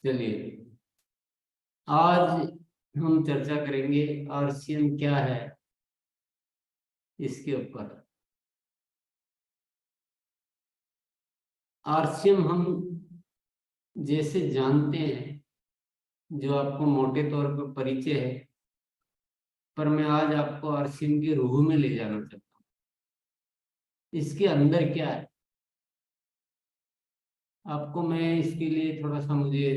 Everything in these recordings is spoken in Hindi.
चलिए, आज हम चर्चा करेंगे आरसीएम क्या है इसके ऊपर। आरसीएम हम जैसे जानते हैं, जो आपको मोटे तौर पर परिचय है, पर मैं आज आपको आरसीएम की रूह में ले जाना चाहता हूँ। इसके अंदर क्या है, आपको मैं इसके लिए थोड़ा सा मुझे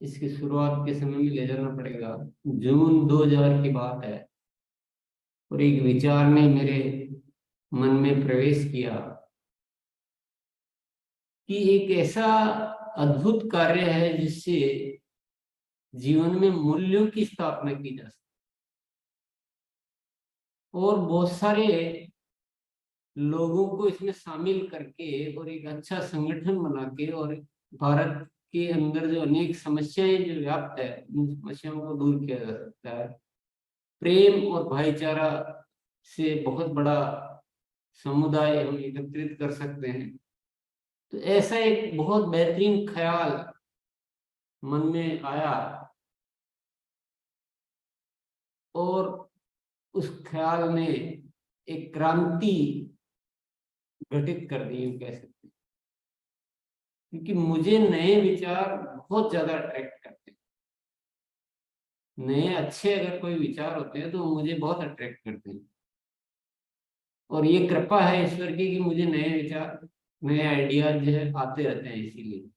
इसकी शुरुआत के समय में ले जाना पड़ेगा। जून 2000 की बात है और एक विचार ने मेरे मन में प्रवेश किया कि एक ऐसा अद्भुत कार्य है जिससे जीवन में मूल्यों की स्थापना की जा सकती है और बहुत सारे लोगों को इसमें शामिल करके और एक अच्छा संगठन बना के और भारत के अंदर जो अनेक समस्याएं जो व्याप्त है, उन समस्याओं को दूर किया जा सकता है। प्रेम और भाईचारा से बहुत बड़ा समुदाय हम एकत्रित कर सकते हैं। तो ऐसा एक बहुत बेहतरीन ख्याल मन में आया और उस ख्याल ने एक क्रांति घटित कर दी, यूं कह सकते हैं। क्योंकि मुझे नए विचार बहुत ज्यादा अट्रैक्ट करते हैं। नए अच्छे अगर कोई विचार होते हैं तो मुझे बहुत अट्रैक्ट करते हैं और ये कृपा है ईश्वर की कि मुझे नए विचार, नए आइडियाज जो है आते रहते हैं। इसीलिए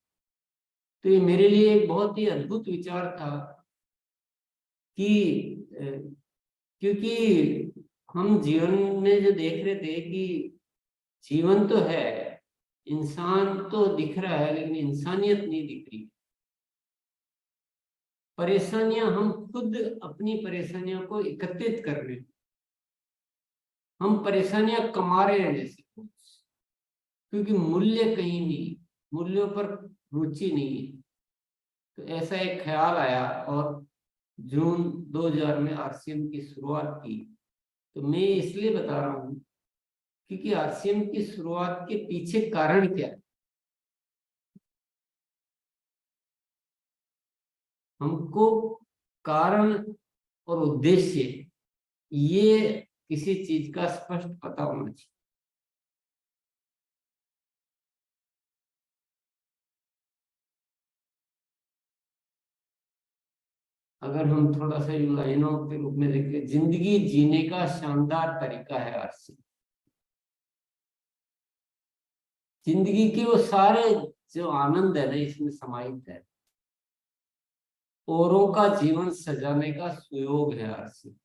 तो ये मेरे लिए एक बहुत ही अद्भुत विचार था कि क्योंकि हम जीवन में जो देख रहे थे कि जीवन तो है, इंसान तो दिख रहा है, लेकिन इंसानियत नहीं दिख रही। परेशानियां हम खुद अपनी परेशानियों को एकत्रित कर रहे हैं, हम परेशानियां कमा रहे हैं जैसे कुछ, क्योंकि मूल्य कहीं नहीं, मूल्यों पर रुचि नहीं है। तो ऐसा एक ख्याल आया और जून 2000 में आरसीएम की शुरुआत की। तो मैं इसलिए बता रहा हूँ क्योंकि आरसीएम की शुरुआत के पीछे कारण क्या है। हमको कारण और उद्देश्य ये किसी चीज का स्पष्ट पता होना चाहिए। अगर हम थोड़ा सा इन लाइनों के रूप में देखें, जिंदगी जीने का शानदार तरीका है आरसीएम। जिंदगी के वो सारे जो आनंद है ना, इसमें समाहित है। औरों का जीवन सजाने का सुयोग है आरसीएम।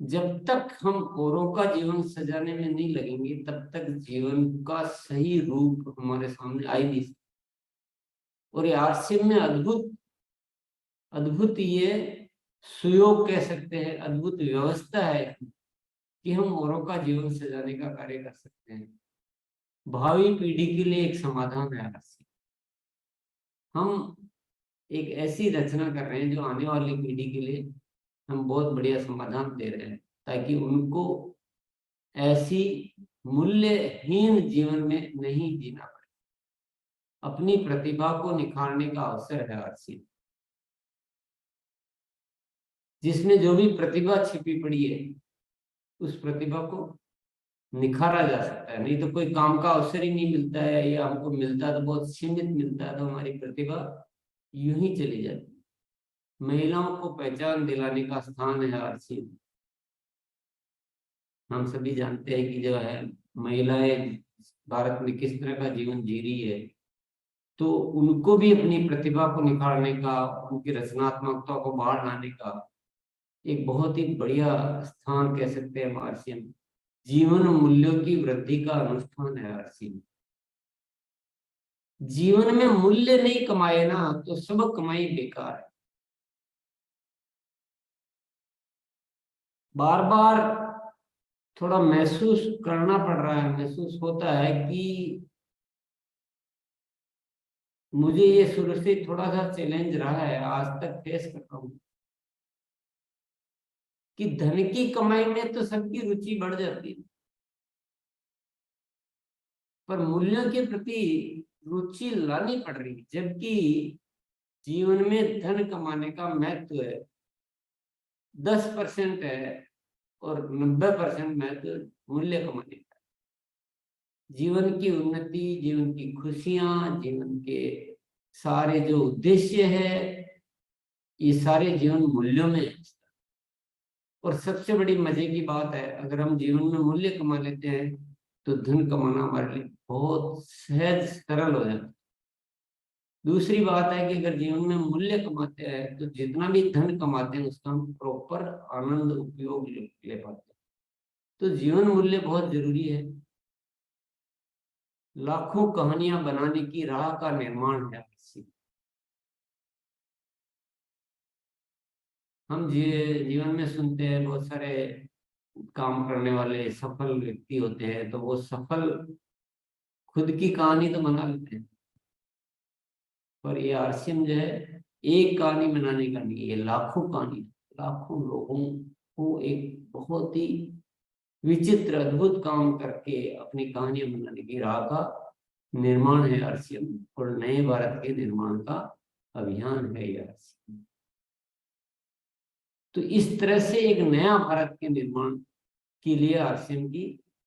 जब तक हम औरों का जीवन सजाने में नहीं लगेंगे, तब तक जीवन का सही रूप हमारे सामने आ ही नहीं सकता। और ये आरसीएम में अद्भुत अद्भुत ये सुयोग कह सकते हैं, अद्भुत व्यवस्था है कि हम औरों का जीवन सजाने का कार्य कर सकते हैं। भावी पीढ़ी के लिए एक समाधान है आरसीएम। हम एक ऐसी रचना कर रहे हैं जो आने वाली पीढ़ी के लिए हम बहुत बढ़िया समाधान दे रहे हैं, ताकि उनको ऐसी मूल्यहीन जीवन में नहीं जीना पड़े। अपनी प्रतिभा को निखारने का अवसर है आरसीएम, जिसमें जो भी प्रतिभा छिपी पड़ी है उस प्रतिभा को निखारा जा सकता है। नहीं तो कोई काम का अवसर ही नहीं मिलता है, या हमको मिलता है तो बहुत सीमित मिलता है, तो हमारी प्रतिभा यूं ही चली जाती है। महिलाओं को पहचान दिलाने का स्थान है आरसीएम। हम सभी जानते हैं कि जो है महिलाएं भारत में किस तरह का जीवन जी रही है, तो उनको भी अपनी प्रतिभा को निखारने का, उनकी रचनात्मकता को बाहर लाने का एक बहुत ही बढ़िया स्थान कह सकते हैं आरसीएम। जीवन मूल्यों की वृद्धि का अनुष्ठान है आरसीएम। जीवन में मूल्य नहीं कमाए ना, तो सब कमाई बेकार है। बार बार थोड़ा महसूस करना पड़ रहा है, महसूस होता है कि मुझे ये शुरू से थोड़ा सा चैलेंज रहा है, आज तक फेस कर रहा हूँ कि धन की कमाई में तो सबकी रुचि बढ़ जाती है, पर मूल्यों के प्रति रुचि लानी पड़ रही है, जबकि जीवन में धन कमाने का महत्व है 10% है और 90% महत्व मूल्य कमाने का। जीवन की उन्नति, जीवन की खुशियां, जीवन के सारे जो उद्देश्य है, ये सारे जीवन मूल्यों में है। और सबसे बड़ी मजे की बात है, अगर हम जीवन में मूल्य कमा लेते हैं तो धन कमाना हमारे लिए बहुत सहज सरल हो जाता है। दूसरी बात है कि अगर जीवन में मूल्य कमाते हैं तो जितना भी धन कमाते हैं उसका हम प्रॉपर आनंद उपयोग ले पाते हैं। तो जीवन मूल्य बहुत जरूरी है। लाखों कहानियां बनाने की राह का निर्माण है। हम जीवन में सुनते हैं बहुत सारे काम करने वाले सफल व्यक्ति होते हैं, तो वो सफल खुद की कहानी तो बना लेते हैं, पर ये आरसीएम जो है एक कहानी बनाने का नहीं, ये लाखों कहानी, लाखों लोगों को एक बहुत ही विचित्र अद्भुत काम करके अपनी कहानियां बनाने की राह का निर्माण है आरसीएम, और नए भारत के निर्माण का अभियान है ये आरसीएम। तो इस तरह से एक नया भारत के निर्माण के लिए आरसीएम की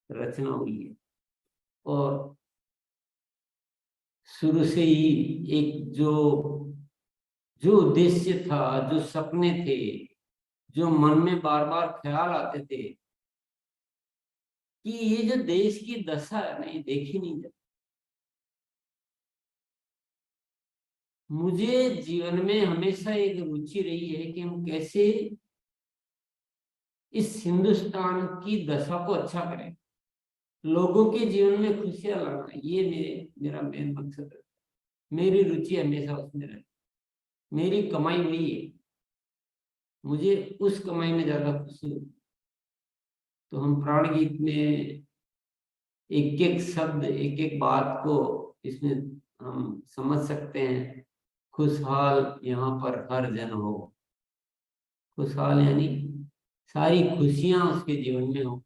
रचना हुई है। और शुरू से ही एक जो उद्देश्य था, जो सपने थे, जो मन में बार बार ख्याल आते थे कि ये जो देश की दशा है ना, ये देखी नहीं जाती। मुझे जीवन में हमेशा एक रुचि रही है कि हम कैसे इस हिंदुस्तान की दशा को अच्छा करें, लोगों के जीवन में खुशियां लाना, ये मेरा मेन मकसद है। मेरी रुचि हमेशा उसमें रहती, मेरी कमाई वही है, मुझे उस कमाई में ज्यादा खुशी होती। तो हम प्राण गीत में एक एक शब्द, एक एक बात को इसमें हम समझ सकते हैं। खुशहाल यहाँ पर हर जन हो, खुशहाल यानी सारी खुशियां उसके जीवन में हो,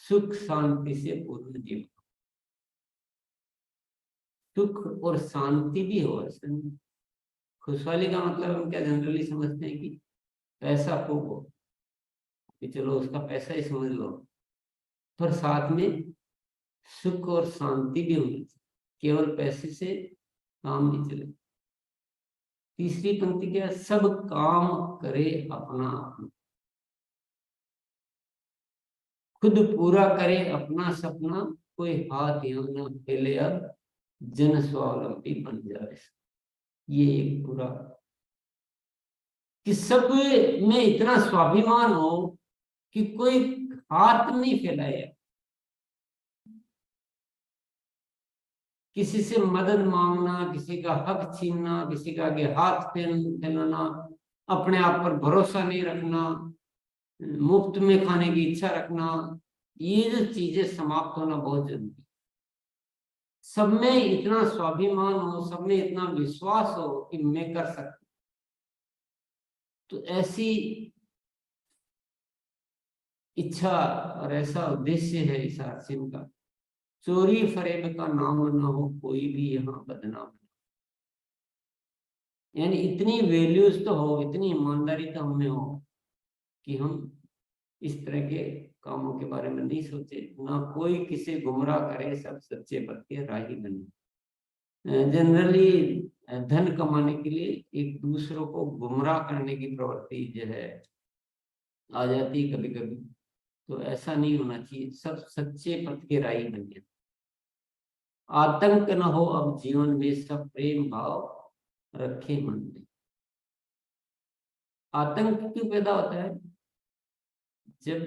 सुख शांति से पूर्ण जीवन, सुख और शांति भी हो। खुशहाली का मतलब हम क्या जनरली समझते हैं कि पैसा खूब हो, कि चलो उसका पैसा ही समझ लो, पर साथ में सुख और शांति भी होनी चाहिए, केवल पैसे से काम नहीं चले। तीसरी पंक्ति क्या है? सब काम करे अपना अपना, खुद पूरा करे अपना सपना, कोई हाथ यहाँ ना फैले, अब जन स्वावलंबी बन जाए। ये एक पूरा कि सब में इतना स्वाभिमान हो कि कोई हाथ नहीं फैलाए, किसी से मदद मांगना, किसी का हक छीनना, किसी का आगे हाथ फैलाना, अपने आप पर भरोसा नहीं रखना, मुफ्त में खाने की इच्छा रखना, ये जो चीजें समाप्त होना बहुत जरूरी है। सब में इतना स्वाभिमान हो, सब में इतना विश्वास हो कि मैं कर सकता, तो ऐसी इच्छा और ऐसा उद्देश्य है इस आरसीएम का। चोरी फरेब का नाम न हो, कोई भी यहाँ बदनाम, यानी इतनी वैल्यूज तो हो, इतनी ईमानदारी तो हमें हो कि हम इस तरह के कामों के बारे में नहीं सोचे, ना कोई किसी गुमराह करे, सब सच्चे पथ के राही बने। जनरली धन कमाने के लिए एक दूसरों को गुमराह करने की प्रवृत्ति जो है आ जाती है कभी कभी, तो ऐसा नहीं होना चाहिए, सब सच्चे पथ के राही बने। आतंक न हो अब जीवन में, सब प्रेम भाव रखे मन में। आतंक क्यों पैदा होता है? जब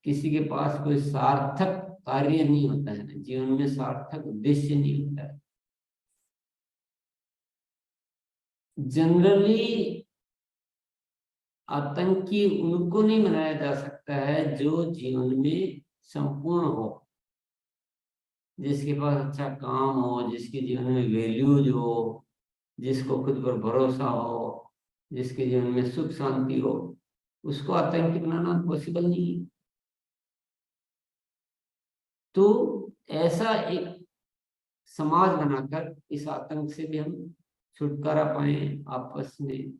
किसी के पास कोई सार्थक कार्य नहीं होता है ना, जीवन में सार्थक उद्देश्य नहीं होता है। जनरली आतंकी उनको नहीं बनाया जा सकता है जो जीवन में संपूर्ण हो, जिसके पास अच्छा काम हो, जिसके जीवन में वैल्यूज हो, जिसको खुद पर भरोसा हो, जिसके जीवन में सुख शांति हो, उसको आतंकी बनाना पॉसिबल नहीं है। तो ऐसा एक समाज बनाकर इस आतंक से भी हम छुटकारा पाए, आपस में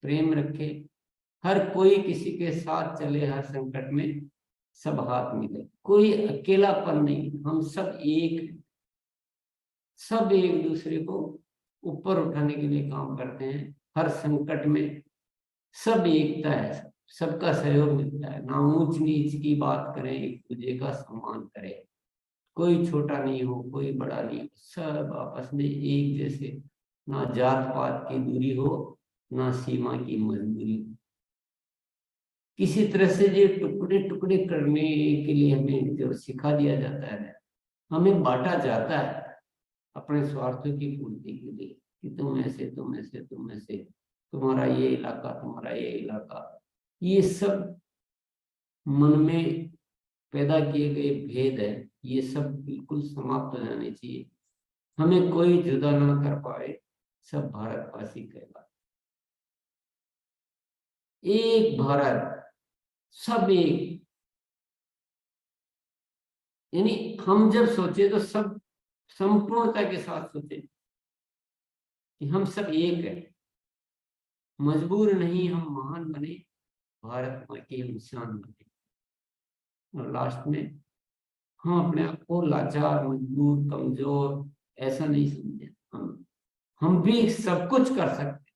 प्रेम रखे, हर कोई किसी के साथ चले, हर संकट में सब हाथ मिले, कोई अकेलापन नहीं, हम सब एक, सब एक दूसरे को ऊपर उठाने के लिए काम करते हैं। हर संकट में सब एकता है, सबका सहयोग मिलता है, ना ऊंच नीच की बात करें, एक दूसरे का सम्मान करें, कोई छोटा नहीं हो, कोई बड़ा नहीं हो, सब आपस में एक जैसे, ना जात पात की दूरी हो, ना सीमा की मजबूरी हो। किसी तरह से ये टुकड़े टुकड़े करने के लिए हमें जो सिखा दिया जाता है, हमें बांटा जाता है अपने स्वार्थों की पूर्ति के लिए, कि तुम ऐसे, तुम ऐसे, तुम ऐसे, तुम्हारा ये इलाका, तुम्हारा ये इलाका, ये सब मन में पैदा किए गए भेद है, ये सब बिल्कुल समाप्त हो जाने चाहिए। हमें कोई जुदा ना कर पाए, सब भारतवासी कहलाए, एक भारत, सब एक। यानी हम जब सोचे तो सब संपूर्णता के साथ सोचे कि हम सब एक है, मजबूर नहीं हम महान बने, भारत माँ की हम शान बने। और लास्ट में हम अपने आप को लाचार, मजबूर, कमजोर ऐसा नहीं समझे, हम भी सब कुछ कर सकते,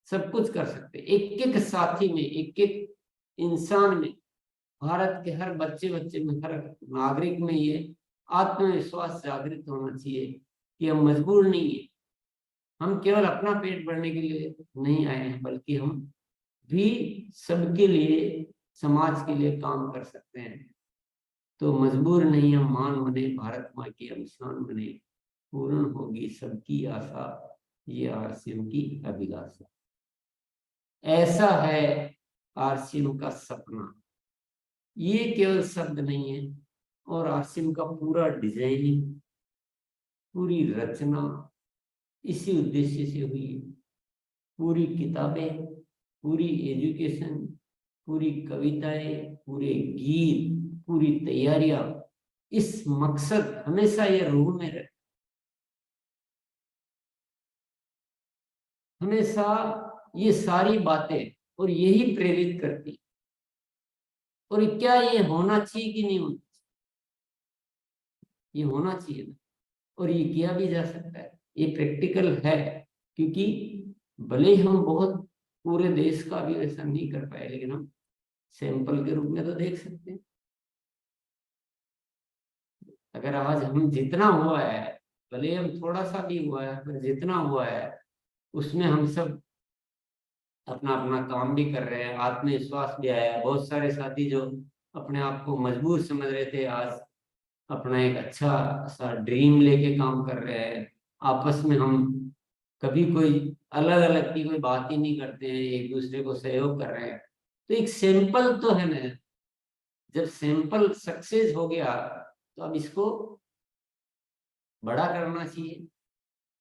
सब कुछ कर सकते, एक एक साथी में, एक एक इंसान में, भारत के हर बच्चे बच्चे में, हर नागरिक में ये आत्मविश्वास जागृत होना चाहिए कि हम मजबूर नहीं है, हम केवल अपना पेट भरने के लिए नहीं आए हैं, बल्कि हम भी सबके लिए, समाज के लिए काम कर सकते हैं। तो मजबूर नहीं हम मान बने, भारत माँ की हम शान बने, पूर्ण होगी सबकी आशा, ये आरसीएम की अभिलाषा। ऐसा है आरसीएम का सपना, ये केवल शब्द नहीं है, और आरसीएम का पूरा डिजाइनिंग, पूरी रचना इसी उद्देश्य से हुई है। पूरी किताबें, पूरी एजुकेशन, पूरी कविताएं, पूरे गीत, पूरी तैयारियां इस मकसद हमेशा ये रूह में रहे, हमेशा ये सारी बातें, और यही प्रेरित करती। और क्या ये होना चाहिए कि नहीं होना चाहिए? ये होना चाहिए ना, और ये किया भी जा सकता है, ये प्रैक्टिकल है। क्योंकि भले ही हम बहुत पूरे देश का भी ऐसा नहीं कर पाए, लेकिन हम सैंपल के रूप में तो देख सकते हैं। अगर आज हम जितना हुआ है, भले हम थोड़ा सा भी हुआ है, पर जितना हुआ है उसमें हम सब अपना अपना काम भी कर रहे हैं, आत्मविश्वास भी आया है। बहुत सारे साथी जो अपने आप को मजबूर समझ रहे थे, आज अपना एक अच्छा सा ड्रीम लेके काम कर रहे हैं। आपस में हम कभी कोई अलग अलग की कोई बात ही नहीं करते हैं, एक दूसरे को सहयोग कर रहे हैं। तो एक सैंपल तो है ना, जब सैंपल सक्सेस हो गया तो अब इसको बड़ा करना चाहिए।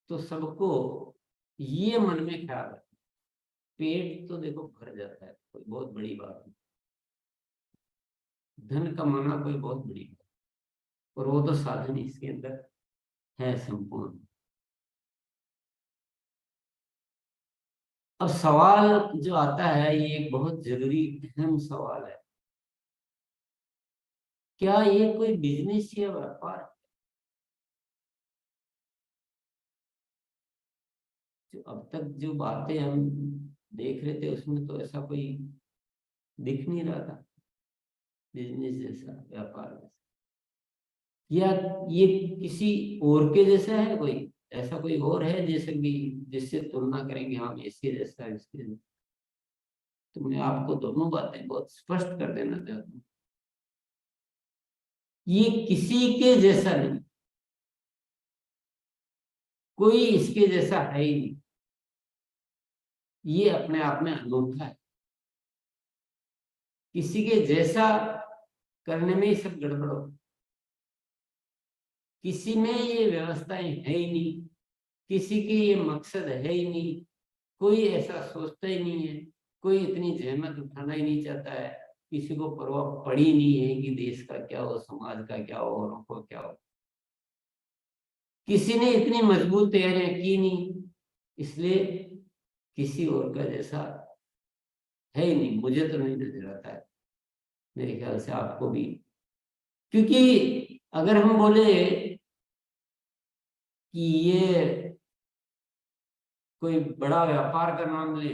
तो सबको ये मन में ख्याल रखना, पेट तो देखो भर जाता है, कोई बहुत बड़ी बात नहीं, धन कमाना कोई बहुत बड़ी बात, और वो तो साधन इसके अंदर है संपूर्ण। अब सवाल जो आता है, ये एक बहुत जरूरी अहम सवाल है, क्या ये कोई बिजनेस या व्यापार? जो अब तक जो बातें हम देख रहे थे उसमें तो ऐसा कोई दिख नहीं रहा था, बिजनेस जैसा, व्यापार जैसा, या ये किसी और के जैसा है, कोई ऐसा कोई और है जैसे कि जिससे तुलना करेंगे हम इसके जैसा, इसके जैसा? तो मैं आपको दोनों बातें बहुत स्पष्ट कर देना चाहता हूँ, ये किसी के जैसा नहीं, कोई इसके जैसा है ही नहीं, ये अपने आप में अनोखा है। किसी के जैसा करने में ही सब गड़बड़ हो, किसी में ये व्यवस्थाएं है ही नहीं, किसी के ये मकसद है ही नहीं, कोई ऐसा सोचता ही नहीं है, कोई इतनी जहमत उठाना ही नहीं चाहता है, किसी को परवाह पड़ी नहीं है कि देश का क्या हो, समाज का क्या हो, औरों को क्या हो। किसी ने इतनी मजबूत तैयारियां की नहीं, इसलिए किसी और का जैसा है ही नहीं, मुझे तो नहीं नजर आता है, मेरे ख्याल से आपको भी। क्योंकि अगर हम बोले कि ये कोई बड़ा व्यापार का नाम ले,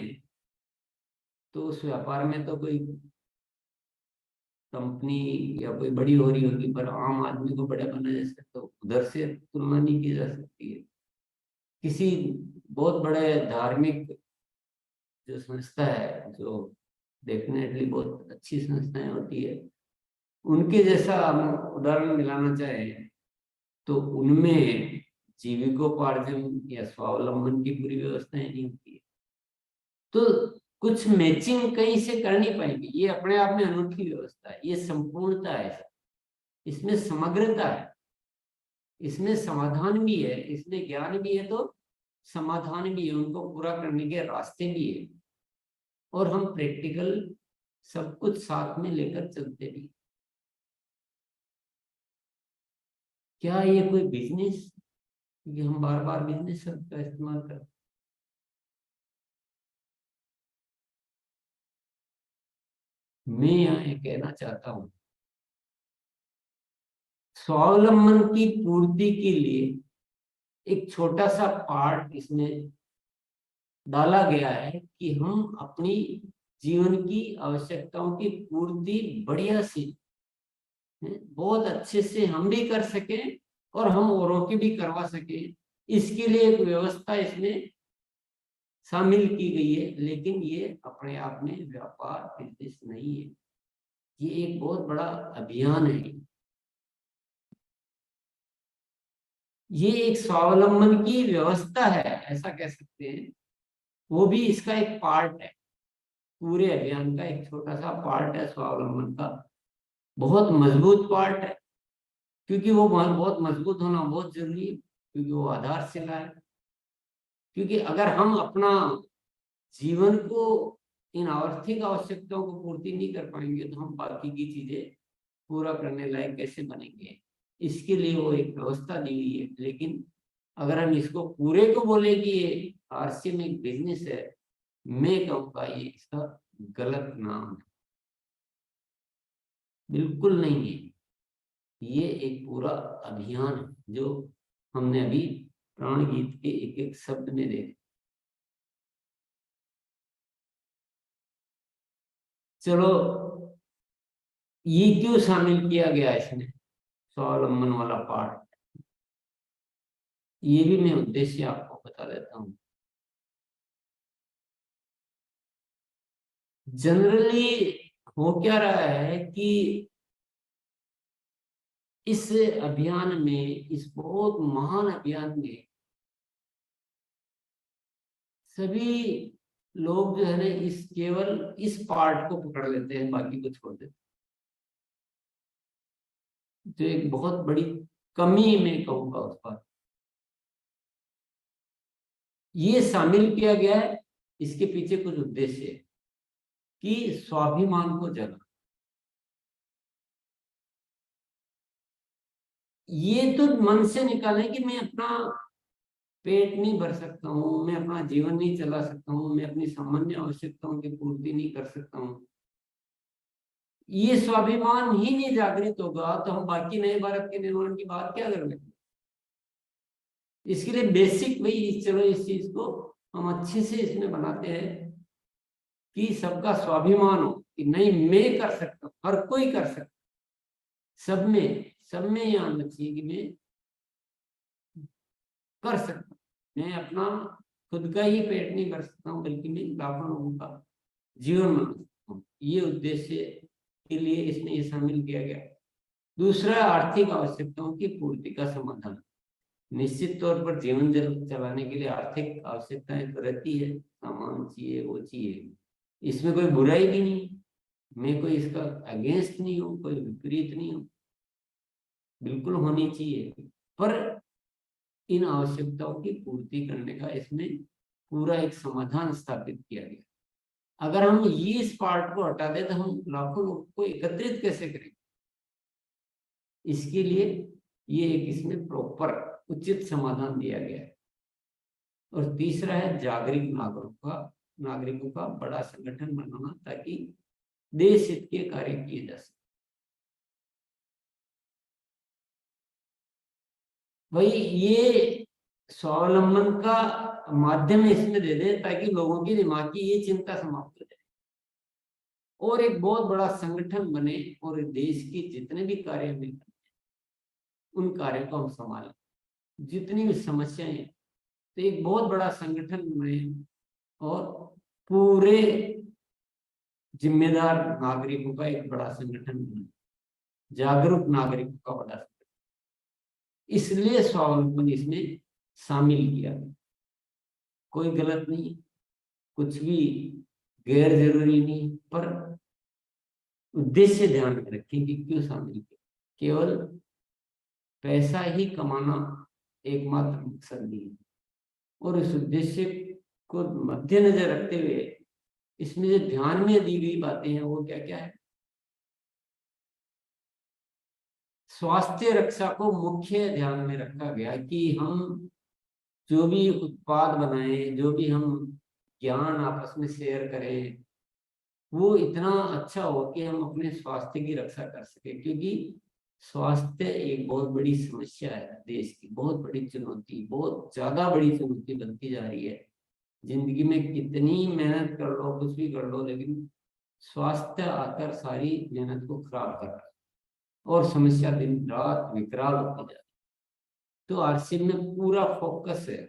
तो उस व्यापार में तो कोई कंपनी या कोई बड़ी हो रही होगी, पर आम आदमी को बड़ा बना जा सकता, तो उधर से तुलना नहीं की जा सकती है। किसी बहुत बड़े धार्मिक जो संस्था है, जो डेफिनेटली बहुत अच्छी संस्थाएं होती है, उनके जैसा हम उदाहरण मिलाना चाहे तो उनमें जीविकोपार्जन या स्वावलंबन की पूरी व्यवस्थाएं नहीं होती है। तो कुछ मैचिंग कहीं से कर नहीं पाएंगे, ये अपने आप में अनूठी व्यवस्था है, ये संपूर्णता है, इसमें समग्रता है, इसमें समाधान भी है, इसमें ज्ञान भी है तो समाधान भी है, उनको पूरा करने के रास्ते भी है, और हम प्रैक्टिकल सब कुछ साथ में लेकर चलते भी। क्या ये कोई बिजनेस, क्योंकि हम बार बार बिजनेस शब्द का इस्तेमाल करते, मैं यहाँ ये कहना चाहता हूँ, स्वावलंबन की पूर्ति के लिए एक छोटा सा पार्ट इसमें डाला गया है कि हम अपनी जीवन की आवश्यकताओं की पूर्ति बढ़िया से, बहुत अच्छे से हम भी कर सके और हम औरों की भी करवा सके, इसके लिए एक व्यवस्था इसमें शामिल की गई है। लेकिन ये अपने आप में व्यापार बिजनेस नहीं है, ये एक बहुत बड़ा अभियान है, ये एक स्वावलंबन की व्यवस्था है, ऐसा कह सकते हैं। वो भी इसका एक पार्ट है, पूरे अभियान का एक छोटा सा पार्ट है स्वावलंबन का, बहुत मजबूत पार्ट है, क्योंकि वो बहुत मजबूत होना बहुत जरूरी है, क्योंकि वो आधारशिला है। क्योंकि अगर हम अपना जीवन को इन आर्थिक आवश्यकताओं को पूर्ति नहीं कर पाएंगे, तो हम बाकी की चीजें पूरा करने लायक कैसे बनेंगे। इसके लिए वो एक व्यवस्था दी हुई है। लेकिन अगर हम इसको पूरे को बोले कि ये आरसी में एक बिजनेस है, मैं कहूँगा ये इसका गलत नाम है, बिल्कुल नहीं है। ये एक पूरा अभियान है जो हमने अभी प्राण गीत के एक एक शब्द में देखा। चलो, ये क्यों शामिल किया गया इसमें स्वावलंबन वाला पार्ट, ये भी मैं उद्देश्य आपको बता देता हूँ। जनरली हो क्या रहा है कि इस अभियान में, इस बहुत महान अभियान में, सभी लोग जो है ना, इस केवल इस पार्ट को पकड़ लेते हैं, बाकी को छोड़ देते हैं, जो एक बहुत बड़ी कमी मैं कहूँगा उस पर। ये शामिल किया गया है, इसके पीछे कुछ उद्देश्य है कि स्वाभिमान को जगा। ये तो मन से निकाले कि मैं अपना पेट नहीं भर सकता हूँ, मैं अपना जीवन नहीं चला सकता हूँ, मैं अपनी सामान्य आवश्यकताओं की पूर्ति नहीं कर सकता हूँ, ये स्वाभिमान ही नहीं जागृत होगा तो हम बाकी नए भारत के निर्माण की बात क्या कर लेंगे। इसके लिए बेसिक वही, चलो इस चीज को हम अच्छे से इसमें बनाते हैं कि सबका स्वाभिमान हो कि नहीं मैं कर सकता हूँ, हर कोई कर सकता, सब में ये आना चाहिए कि मैं कर सकता हूँ, मैं अपना खुद का ही पेट नहीं भर सकता हूँ, बल्कि मैं लाखों लोगों का जीवन बना सकता हूँ। ये उद्देश्य के लिए इसमें ये शामिल किया गया। दूसरा, आर्थिक आवश्यकताओं की पूर्ति का समाधान। निश्चित तौर पर जीवन चलाने के लिए आर्थिक आवश्यकताएं तो रहती है, सामान चाहिए, वो चाहिए, इसमें कोई बुराई भी नहीं, मैं कोई इसका अगेंस्ट नहीं हूँ, कोई विपरीत नहीं हूँ, बिल्कुल होनी चाहिए। पर इन आवश्यकताओं की पूर्ति करने का इसमें पूरा एक समाधान स्थापित किया गया। अगर हम ये इस पार्ट को हटा दें तो हम लाखों लोगों को एकत्रित कैसे करेंगे। इसके लिए ये एक इसमें प्रॉपर उचित समाधान दिया गया है। और तीसरा है जागरूक नागरिकों का बड़ा संगठन बनाना, ताकि देश हित के कार्य किए जा सके। भाई ये स्वावलंबन का माध्यम इसमें दे दे, ताकि लोगों की दिमाग की ये चिंता समाप्त हो जाए और एक बहुत बड़ा संगठन बने, और देश की जितने भी कार्य में उन कार्यों को हम संभालें, जितनी भी समस्याएं हैं, तो एक बहुत बड़ा संगठन बने और पूरे जिम्मेदार नागरिकों का एक बड़ा संगठन बने, जागरूक नागरिकों का बड़ा संगठन। इसलिए स्वावलंबन इसमें शामिल किया। कोई गलत नहीं, कुछ भी गैर जरूरी नहीं, पर उद्देश्य ध्यान में रखें कि क्यों शामिल किया। केवल पैसा ही कमाना एकमात्र मकसद नहीं है, और इस उद्देश्य को मद्देनजर रखते हुए इसमें जो ध्यान में दी गई बातें हैं वो क्या क्या है। स्वास्थ्य रक्षा को मुख्य ध्यान में रखा गया कि हम जो भी उत्पाद बनाएं, जो भी हम ज्ञान आपस में शेयर करें, वो इतना अच्छा हो कि हम अपने स्वास्थ्य की रक्षा कर सके, क्योंकि स्वास्थ्य एक बहुत बड़ी समस्या है, देश की बहुत बड़ी चुनौती, बहुत ज्यादा बड़ी चुनौती बनती जा रही है। जिंदगी में कितनी मेहनत कर लो, कुछ भी कर लो, लेकिन स्वास्थ्य आकर सारी मेहनत को खराब कर रहा है और समस्या दिन रात विकराल होती जा रही है। तो आरसीएम में पूरा फोकस है,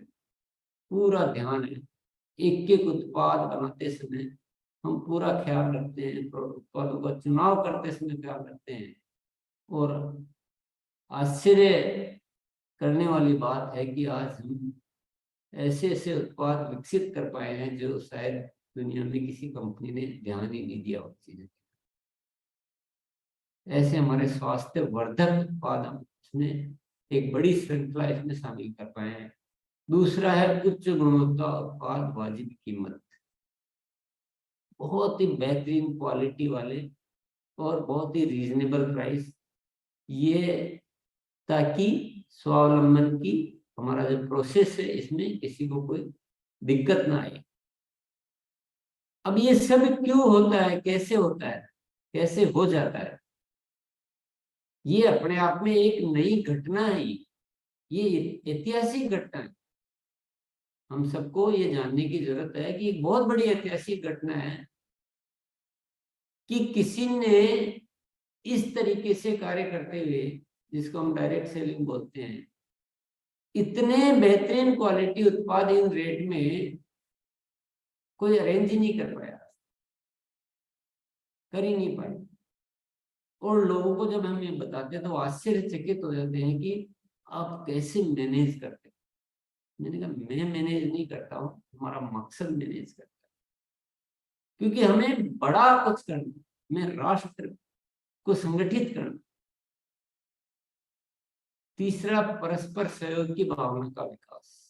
पूरा ध्यान है, एक एक उत्पाद बनाते समय हम पूरा ख्याल रखते हैं, उत्पादों का चुनाव करते समय ख्याल रखते हैं। और आश्चर्य करने वाली बात है कि आज हम ऐसे ऐसे उत्पाद विकसित कर पाए हैं जो शायद दुनिया में किसी कंपनी ने ध्यान ही नहीं दिया उस चीजों। ऐसे हमारे स्वास्थ्य वर्धक उत्पाद हम इसमें एक बड़ी श्रृंखला इसमें शामिल कर पाए हैं। दूसरा है उच्च गुणवत्ता उत्पाद वाजिब कीमत, बहुत ही बेहतरीन क्वालिटी वाले और बहुत ही रीजनेबल प्राइस, ये ताकि स्वावलंबन की हमारा जो प्रोसेस है इसमें किसी को कोई दिक्कत ना आए। अब ये सब क्यों होता है, कैसे होता है, कैसे हो जाता है, ये अपने आप में एक नई घटना है, ये ऐतिहासिक घटना है। हम सबको ये जानने की जरूरत है कि एक बहुत बड़ी ऐतिहासिक घटना है कि किसी ने इस तरीके से कार्य करते हुए, जिसको हम डायरेक्ट सेलिंग बोलते हैं, इतने बेहतरीन क्वालिटी उत्पाद इन रेट में कोई अरेंज ही नहीं कर पाया, कर ही नहीं पाए। और लोगों को जब हम ये बताते हैं तो आश्चर्यचकित हो जाते हैं कि आप कैसे मैनेज करते हैं। मैंने कहा मैं मैनेज नहीं करता हूँ, हमारा मकसद मैनेज करता है, क्योंकि हमें बड़ा कुछ करना, हमें राष्ट्र को संगठित करना। तीसरा, परस्पर सहयोग की भावना का विकास।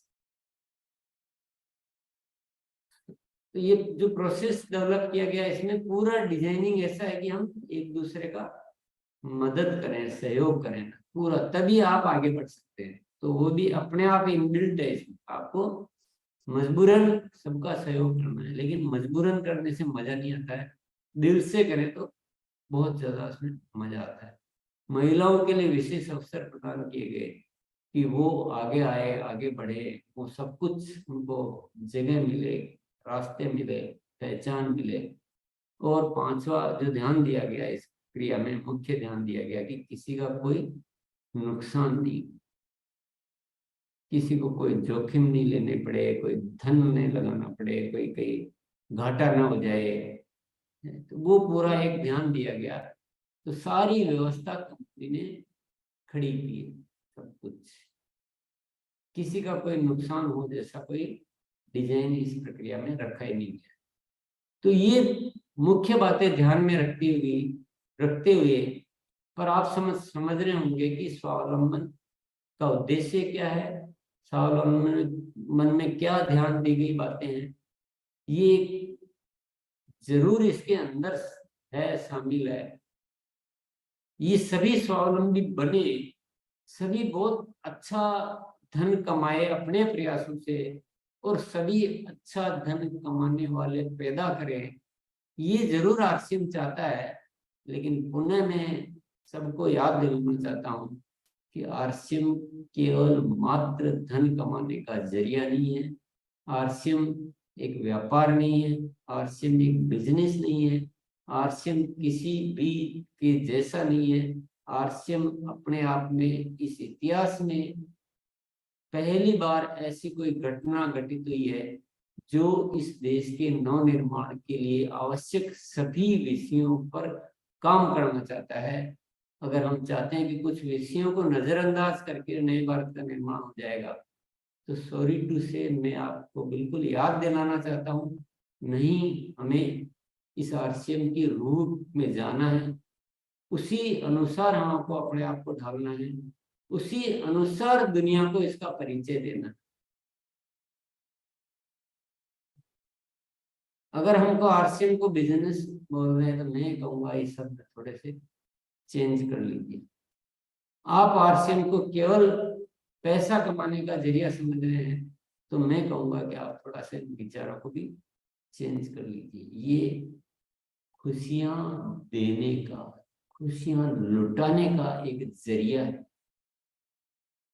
तो ये जो प्रोसेस डेवलप किया गया इसमें पूरा डिजाइनिंग ऐसा है कि हम एक दूसरे का मदद करें, सहयोग करें पूरा, तभी आप आगे बढ़ सकते हैं। तो वो भी अपने आप इनबिल्ट है इसमें, आपको मजबूरन सबका सहयोग करना है, लेकिन मजबूरन करने से मजा नहीं आता है, दिल से करें तो बहुत ज्यादा उसमें मजा आता है। महिलाओं के लिए विशेष अवसर प्रदान किए गए कि वो आगे आए, आगे बढ़े, वो सब कुछ उनको जगह मिले, रास्ते मिले, पहचान मिले। और पांचवा जो ध्यान दिया गया इस क्रिया में, मुख्य ध्यान दिया गया कि किसी का कोई नुकसान नहीं, किसी को कोई जोखिम नहीं लेने पड़े, कोई धन नहीं लगाना पड़े, कोई कहीं घाटा ना हो जाए, तो वो पूरा एक ध्यान दिया गया। तो सारी व्यवस्था कंपनी ने खड़ी की, सब कुछ, किसी का कोई नुकसान हो जैसा कोई डिजाइन इस प्रक्रिया में रखा ही नहीं गया। तो ये मुख्य बातें ध्यान में रखते हुए पर आप समझ रहे होंगे कि स्वावलंबन का उद्देश्य क्या है, स्वावलंबन में क्या ध्यान दी गई बातें हैं, ये जरूर इसके अंदर है, शामिल है। ये सभी स्वावलंबी बने, सभी बहुत अच्छा धन कमाए अपने प्रयासों से और सभी अच्छा धन कमाने वाले पैदा करें, ये जरूर आरसीएम चाहता है। लेकिन पुनः मैं सबको याद दिलाना चाहता हूँ कि आरसीएम केवल मात्र धन कमाने का जरिया नहीं है। आरसीएम एक व्यापार नहीं है, आरसीएम एक बिजनेस नहीं है, आरसीएम किसी भी के जैसा नहीं है। आरसीएम अपने आप में इस इतिहास में पहली बार ऐसी कोई घटना घटित हुई है जो इस देश के नवनिर्माण के लिए आवश्यक सभी विषयों पर काम करना चाहता है। अगर हम चाहते हैं कि कुछ विषयों को नजरअंदाज करके नए भारत का निर्माण हो जाएगा, तो सॉरी टू से मैं आपको बिल्कुल याद दिलाना चाहता हूँ, नहीं, हमें इस आरसीएम की रूह में जाना है, उसी अनुसार हमको अपने आप को ढालना है, उसी अनुसार दुनिया को इसका परिचय देना है। अगर हमको आरसीएम को बिजनेस बोल रहे हैं तो मैं कहूंगा ये शब्द थोड़े से चेंज कर लीजिए। आप आरसीएम को केवल पैसा कमाने का जरिया समझ रहे हैं तो मैं कहूंगा कि आप थोड़ा सा विचारों को भी चेंज कर लीजिए। ये खुशियां देने का, खुशियां लुटाने का एक जरिया है।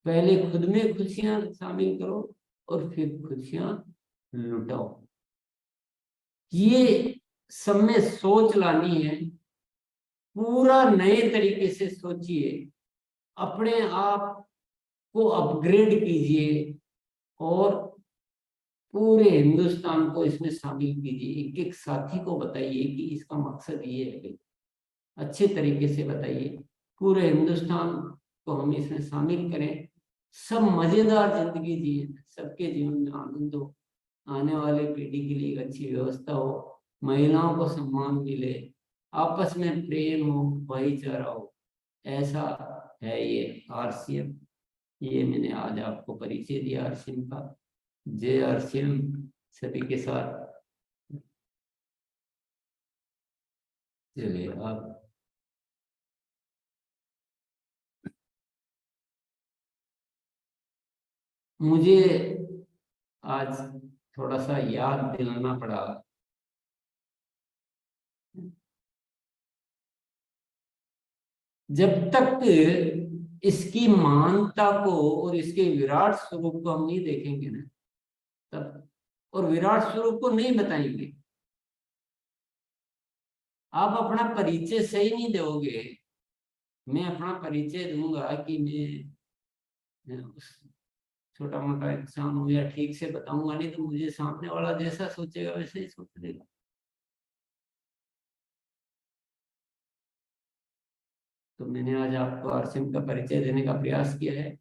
पहले खुद में खुशियां शामिल करो और फिर खुशियां लुटाओ। ये सब में सोच लानी है, पूरा नए तरीके से सोचिए, अपने आप को अपग्रेड कीजिए और पूरे हिंदुस्तान को इसमें शामिल कीजिए। एक एक साथी को बताइए कि इसका मकसद ये है, अच्छे तरीके से बताइए। पूरे हिंदुस्तान को हम इसमें शामिल करें, सब मजेदार जिंदगी जिए, सबके जीवन में आनंद हो, आने वाले पीढ़ी के लिए एक अच्छी व्यवस्था हो, महिलाओं को सम्मान मिले, आपस में प्रेम हो, भाईचारा हो। ऐसा है ये आरसीएम। ये मैंने आज आपको परिचय दिया आरसीएम का। जय आरसीएम सभी के साथ। चलिए आप मुझे आज थोड़ा सा याद दिलाना पड़ा। जब तक इसकी महानता को और इसके विराट स्वरूप को हम नहीं देखेंगे ना, तब और विराट स्वरूप को नहीं बताएंगे, आप अपना परिचय सही नहीं दोगे। मैं अपना परिचय दूंगा कि मैं उस छोटा मोटा इंसान हूँ या ठीक से बताऊंगा नहीं, तो मुझे सामने वाला जैसा सोचेगा वैसे ही सोच लेगा। तो मैंने आज आपको आरसीएम का परिचय देने का प्रयास किया है।